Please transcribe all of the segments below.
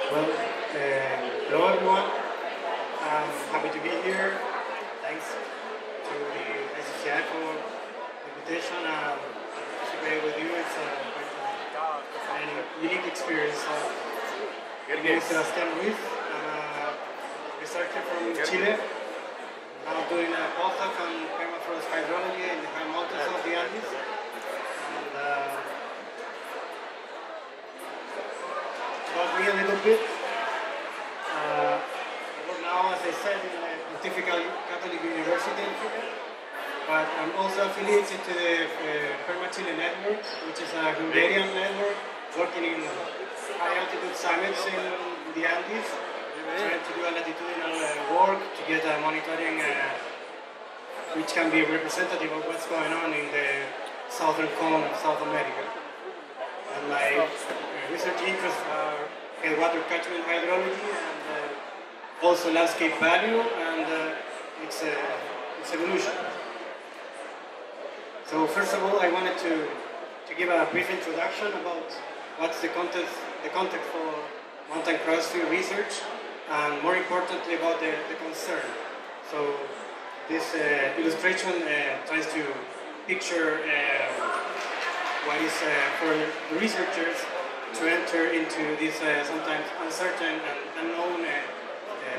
Well, hello everyone. I'm happy to be here. Thanks to the SCI for the invitation and participate with you. It's quite a unique experience. My name is Sebastián Ruiz. I'm a researcher from Chile. I'm doing a postdoc on permafrost hydrology in the high mountains of the Andes. And about me a little bit. Now, as I said, in the Pontificia Católica University in Chile, but I'm also affiliated to the Chile network, which is a Hungarian network working in high altitude summits in the Andes, trying to do a latitudinal work to get a monitoring which can be representative of what's going on in the southern cone of South America. And my research interests are headwater catchment hydrology and also landscape value and its evolution. So first of all, I wanted to give a brief introduction about what's the context for mountain cryosphere research, and more importantly about the concern. So this illustration tries to picture what is for the researchers to enter into these sometimes uncertain and unknown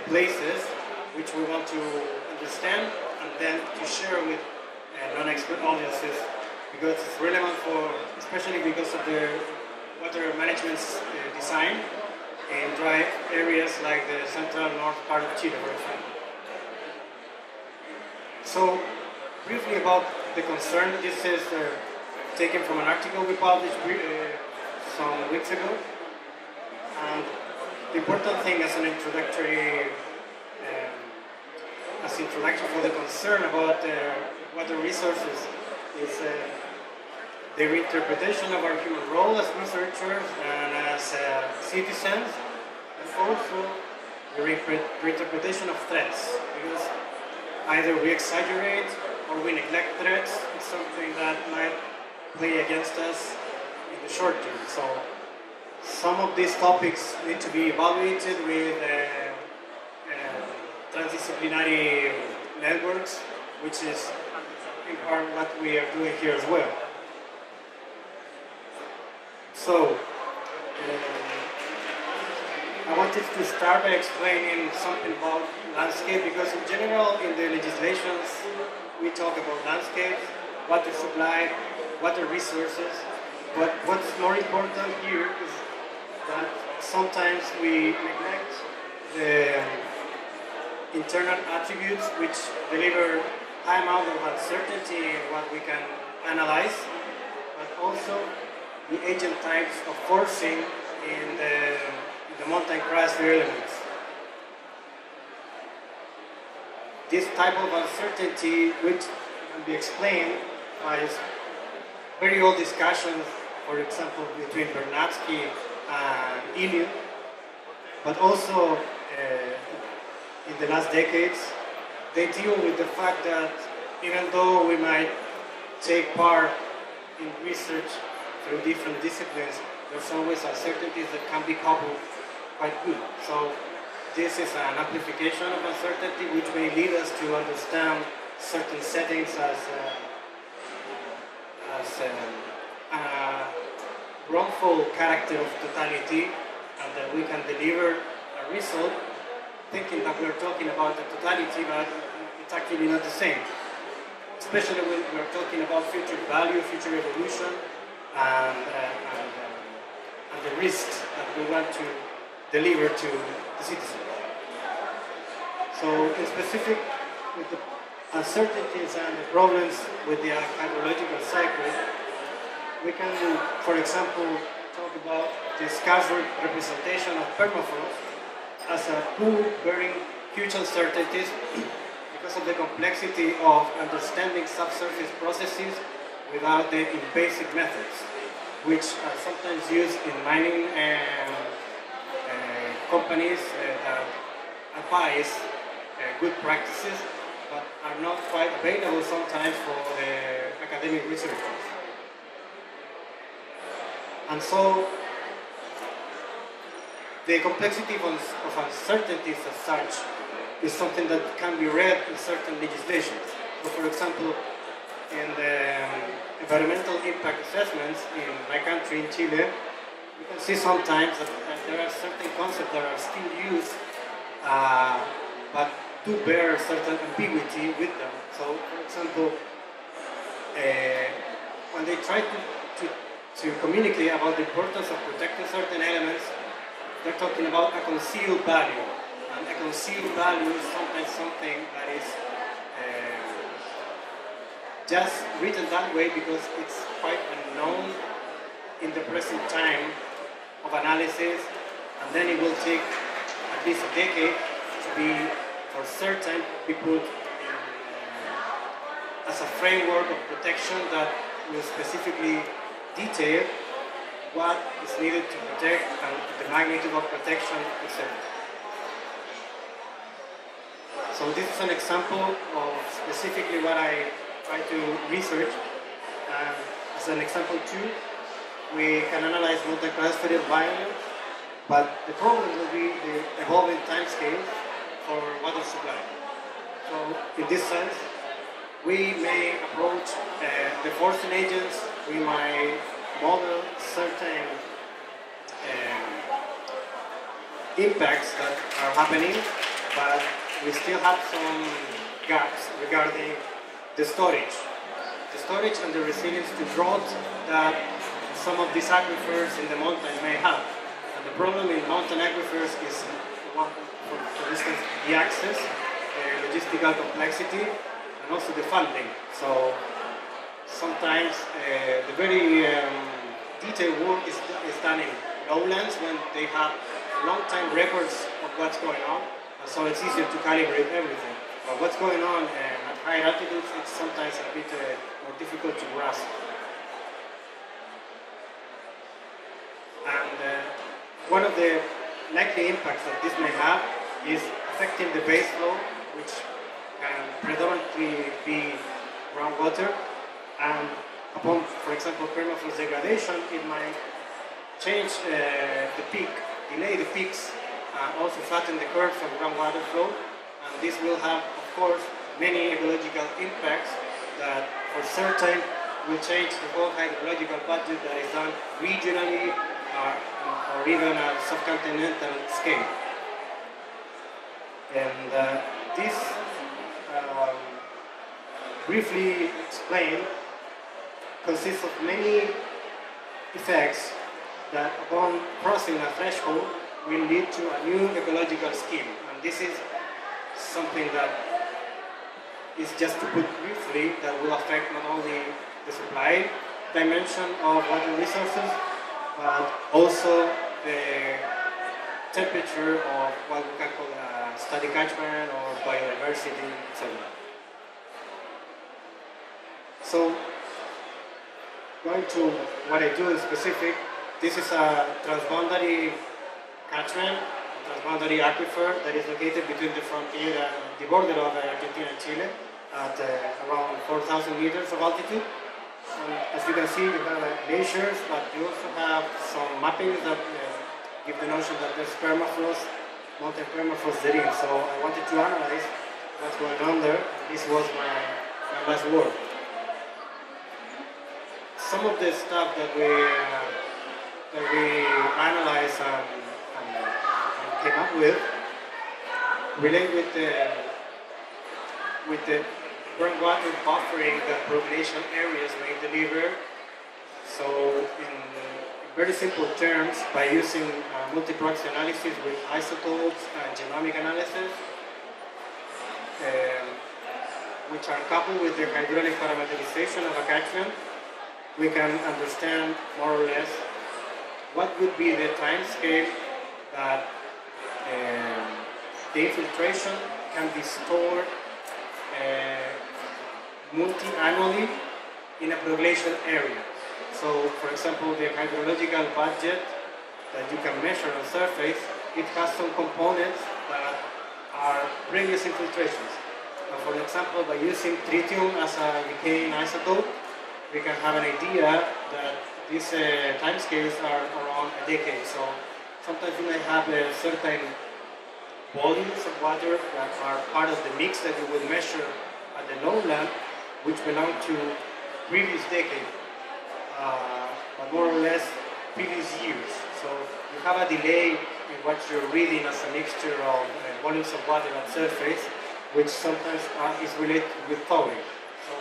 places which we want to understand and then to share with non-expert audiences, because it's relevant for, especially because of the water management design in dry areas like the central north part of Chile, for example. So, briefly about the concern, this is taken from an article we published some weeks ago. And the important thing as an introduction for the concern about water resources is the reinterpretation of our human role as researchers and as citizens, and also the reinterpretation of threats, because either we exaggerate or we neglect threats. It's something that might play against us in the short term. So some of these topics need to be evaluated with transdisciplinary networks, which is in part what we are doing here as well. So, I wanted to start by explaining something about landscape, because in general in the legislations we talk about landscapes, water supply, water resources, but what's more important here is that sometimes we neglect the internal attributes which deliver high amount of uncertainty in what we can analyze, but also the agent types of forcing in the mountain cryosphere elements. This type of uncertainty, which can be explained by very old discussions, for example, between Bernatsky and Iliu, but also in the last decades, they deal with the fact that even though we might take part in research through different disciplines, there's always uncertainties that can be coupled quite good. So this is an amplification of uncertainty which may lead us to understand certain settings as a wrongful character of totality, and that we can deliver a result thinking that we're talking about the totality, but it's actually not the same. Especially when we're talking about future value, future evolution, and the risks that we want to deliver to the citizen. So in specific, with the uncertainties and the problems with the hydrological cycle, we can, for example, talk about the scarce representation of permafrost as a pool bearing huge uncertainties because of the complexity of understanding subsurface processes without the invasive methods, which are sometimes used in mining companies that advise good practices, but are not quite available sometimes for the academic researchers. And so the complexity of uncertainties as such is something that can be read in certain legislations. So for example, in the environmental impact assessments in my country, in Chile, you can see sometimes that there are certain concepts that are still used, but do bear certain ambiguity with them. So, for example, when they try to communicate about the importance of protecting certain elements, they're talking about a concealed value. And a concealed value is sometimes something that is just written that way because it's quite unknown in the present time of analysis, and then it will take at least a decade to be, for certain, be put in, as a framework of protection that will specifically detail what is needed to protect and the magnitude of protection, etc. So this is an example of specifically what I try to research. And as an example too, we can analyze mountain cryosphere environment, but the problem will be the evolving timescale for water supply. So in this sense, we may approach the forcing agents, we might model certain impacts that are happening, but we still have some gaps regarding the storage. The storage and the resilience to drought that some of these aquifers in the mountains may have. And the problem in mountain aquifers is, for instance, the access, logistical complexity, and also the funding. So sometimes the very detailed work is done in lowlands when they have long-time records of what's going on, and so it's easier to calibrate everything. But what's going on at higher altitudes, it's sometimes a bit more difficult to grasp. And one of the likely impacts that this may have is affecting the base flow, which can predominantly be groundwater, and upon, for example, permafrost degradation, it might change the peak, delay the peaks, and also flatten the curve from groundwater flow. And this will have, of course, many ecological impacts that, for certain, will change the whole hydrological budget that is done regionally or even at subcontinental scale. And this, briefly explained, consists of many effects that, upon crossing a threshold, will lead to a new ecological scheme. And this is something that is, just to put briefly, that will affect not only the supply dimension of water resources, but also the temperature of what we can call a static catchment or biodiversity, etc. So, going to what I do in specific, this is a transboundary catchment, a transboundary aquifer that is located between the frontier and the border of Argentina and Chile at around 4,000 meters of altitude. And as you can see, you have glaciers, but you also have some mappings that give the notion that there's permafrost, mountain permafrost therein. So I wanted to analyze what's going on there. This was my last work. Some of the stuff that we analyzed and came up with relate with the groundwater buffering that propagation areas may deliver. So in very simple terms, by using multi-proxy analysis with isotopes and genomic analysis, which are coupled with the hydraulic parameterization of a catchment, we can understand more or less what would be the time scale that the infiltration can be stored multi-annually in a population area. So, for example, the hydrological budget that you can measure on surface, it has some components that are previous infiltrations. For example, by using tritium as a decaying isotope, we can have an idea that these timescales are around a decade. So sometimes you may have certain volumes of water that are part of the mix that you would measure at the lowland, which belong to previous decade, but more or less previous years. So you have a delay in what you're reading as a mixture of volumes of water at surface, which sometimes is related with thawing. So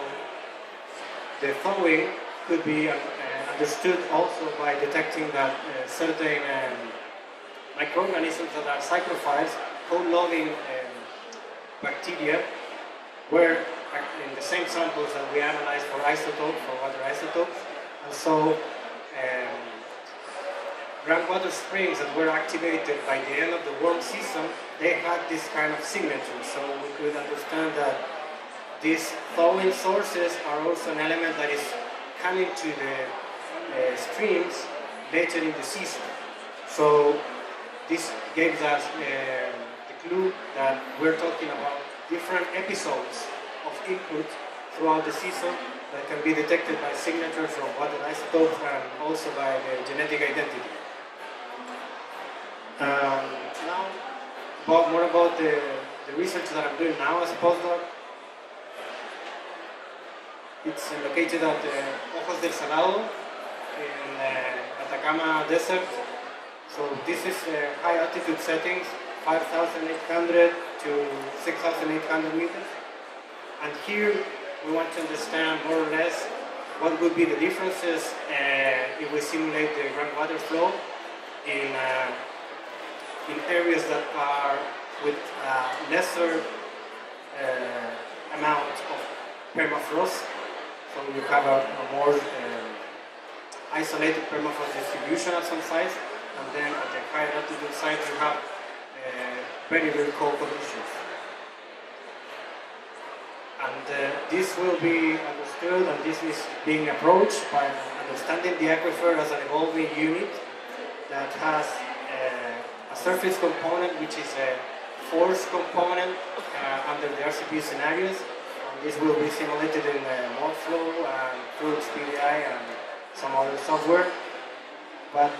the thawing could be understood also by detecting that certain microorganisms that are cyclophiles, cold-loving bacteria, were in the same samples that we analyzed for isotopes, for water isotopes. And so groundwater springs that were activated by the end of the warm season, they had this kind of signature. So we could understand that these thawing sources are also an element that is coming to the streams later in the season. So this gave us the clue that we're talking about different episodes of input throughout the season that can be detected by signatures of water isotopes and also by the genetic identity. Now, more about the research that I'm doing now as a postdoc. It's located at Ojos del Salado in Atacama Desert. So this is high altitude settings, 5,800 to 6,800 meters. And here we want to understand more or less what would be the differences if we simulate the groundwater flow in areas that are with lesser amount of permafrost. So you have a more isolated permafrost distribution at some sites, and then at the higher altitude sites you have very, very cold conditions. And this will be understood, and this is being approached by understanding the aquifer as an evolving unit that has a surface component which is a force component under the RCP scenarios. And this will be simulated in ModeFlow and Fluix PDI and some other software. But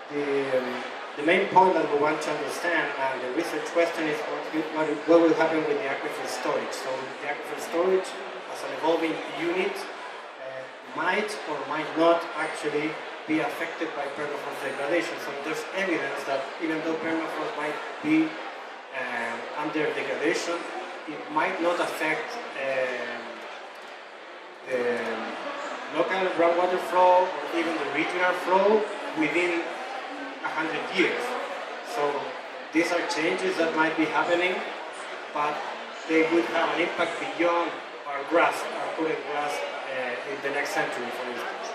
the main point that we want to understand, and the research question, is what will happen with the aquifer storage. So the aquifer storage as an evolving unit might or might not actually be affected by permafrost degradation. So there's evidence that even though permafrost might be under degradation, it might not affect the local groundwater flow or even the regional flow within 100 years. So these are changes that might be happening, but they would have an impact beyond our grasp, our current grasp in the next century, for instance.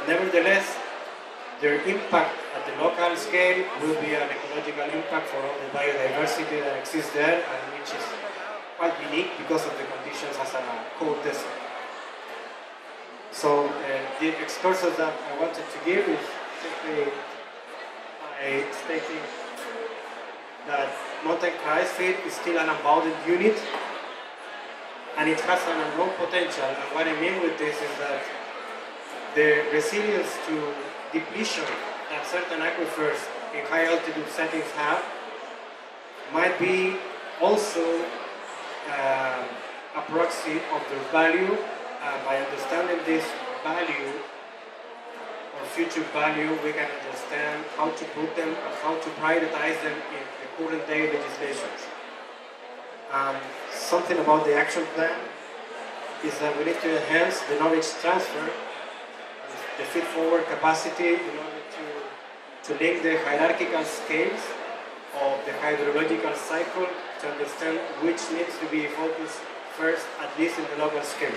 Nevertheless, their impact at the local scale will be an ecological impact for all the biodiversity that exists there, and which is quite unique because of the conditions as a cold desert. So the excursus that I wanted to give is simply by stating that mountain cryosphere is still an unbounded unit, and it has an unknown potential. And what I mean with this is that the resilience to depletion that certain aquifers in high altitude settings have might be also a proxy of their value. By understanding this value or future value, we can understand how to put them and how to prioritize them in the current day legislations. Something about the action plan is that we need to enhance the knowledge transfer, the feed-forward capacity in order to link the hierarchical scales of the hydrological cycle to understand which needs to be focused first, at least in the local scale.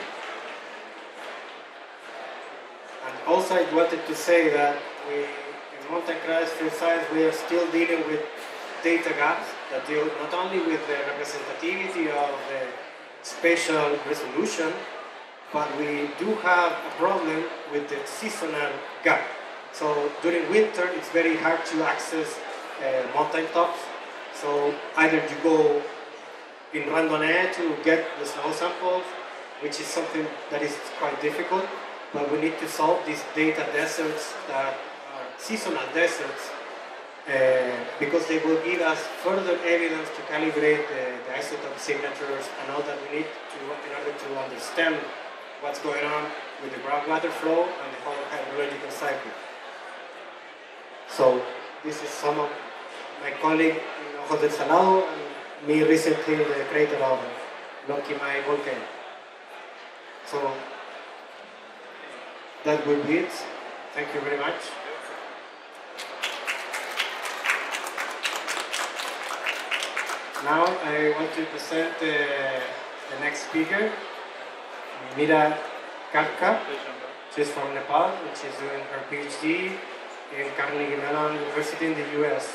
And also I wanted to say that in mountain cryosphere science, we are still dealing with data gaps that deal not only with the representativity of the spatial resolution, but we do have a problem with the seasonal gap. So during winter, it's very hard to access mountain tops. So either you go in randonnée to get the snow samples, which is something that is quite difficult, but we need to solve these data deserts that are seasonal deserts because they will give us further evidence to calibrate the isotope signatures and all that we need to, in order to understand what's going on with the groundwater flow and the whole hydrological cycle. So this is some of my colleague Jose Salado and me recently in the crater of Lonquimay volcano. So that will be it. Thank you very much. Now I want to present the next speaker, Mira Karka. She's from Nepal and she's doing her PhD in Carnegie Mellon University in the US.